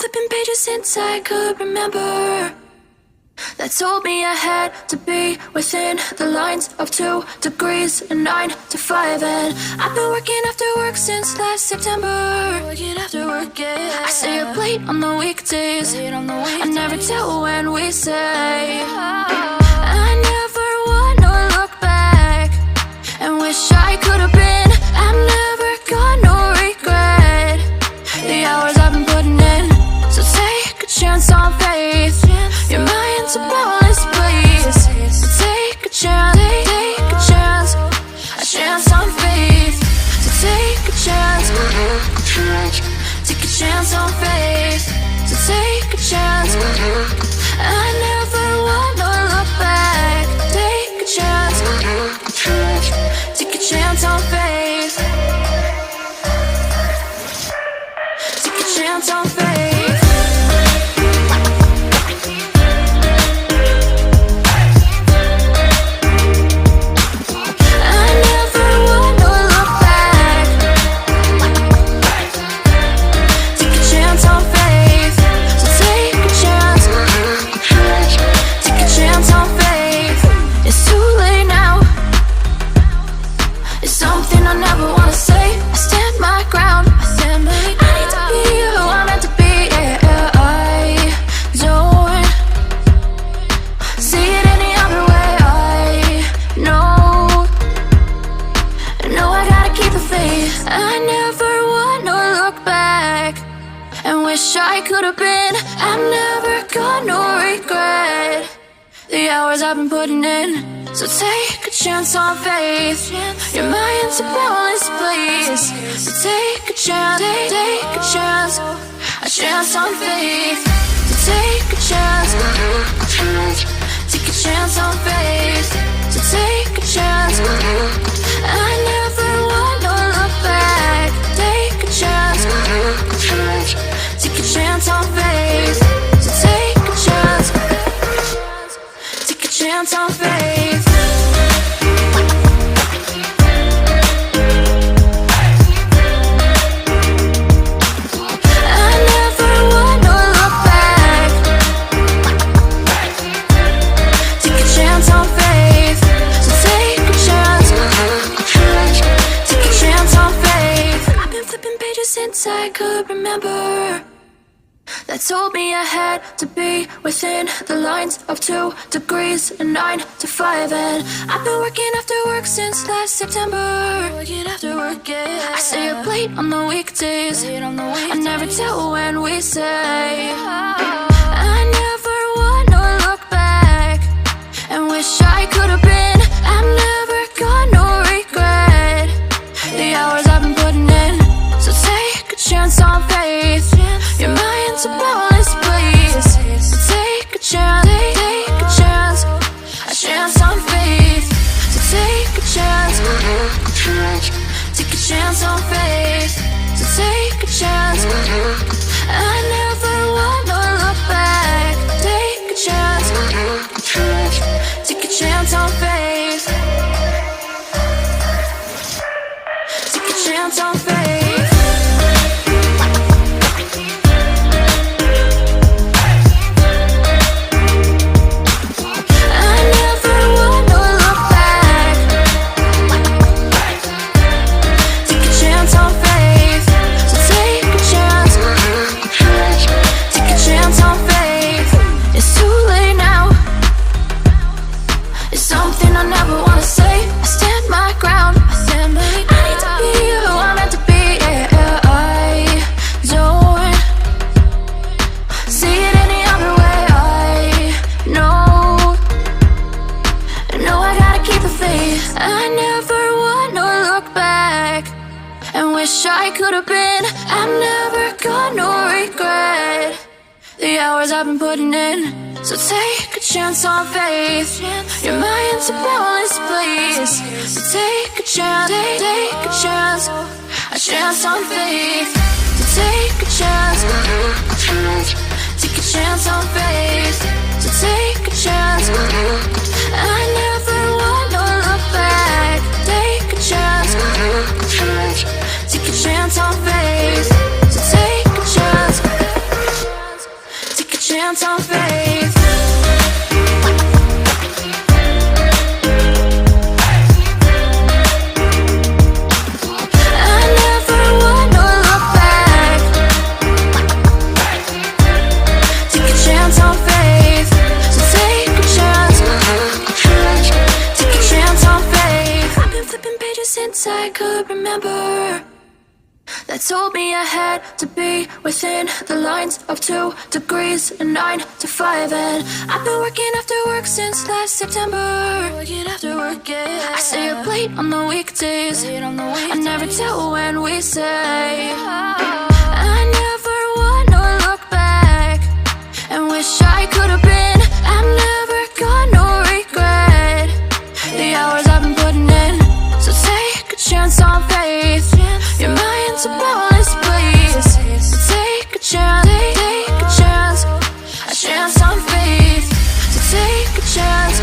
flipping pages since I could remember, that told me I had to be within the lines of 2 degrees and 9 to 5. And I've been working after work since last September. Working after work, yeah. I stay up late on the weekdays. I never tell when we say. I never wanna look back and wish I could have been. I've never got no regret. The hours I've been putting in, so take a chance on faith. Your mind's a boundless place. So take a chance, take a chance, a chance on faith. So take a chance, take a chance on faith. So take a chance. I never wanna look back. Take a chance, take a chance on faith. Take a chance on faith. I could have been. I've never got no regret. The hours I've been putting in, so take a chance on faith. Your mind's a boundless place. So take a chance, take a chance, a chance on faith. So take a chance, take a chance on faith. So take a chance. I never wanna look back. Take a chance. Take a chance on faith. So take a chance. Take a chance on faith. I never wanna look back. Take a chance on faith. So take a chance. Take a chance on faith. I've been flipping pages since I could remember, that told me I had to be within the lines of 2 degrees and 9 to 5. And I've been working after work since last September. Working after work, yeah. I stay up late on the weekdays. I never tell when we say. I never wanna look back and wish I could have been. I've never got no regret. The hours I've been putting in, so take a chance on faith. Your mind's a boundless place. So take a chance, take a chance, a chance on faith. So take a chance, take a chance on faith. So take a chance. I never wanna look back. Take a chance, take a chance on faith. Take a chance on faith. I never wanna look back and wish I could have been. I've never got no regret. The hours I've been putting in, so take a chance on faith. Your mind's a boundless place. So take a chance, take a chance, a chance on faith. So take a chance, take a chance on faith. So take a chance. I never wanna look back. Take a chance, take a chance on faith. So take a chance. remember. That told me I had to be within the lines of 2 degrees and 9 to 5. And I've been working after work since last September. Working after work, yeah. I stay up late on the weekdays. I never tell when we say. I never wanna look back and wish I could have been. I've never got no regret the hours I've been putting in. So take a chance on faith. Your mind's a boundless place. So take a chance, take a chance on faith. So take a chance.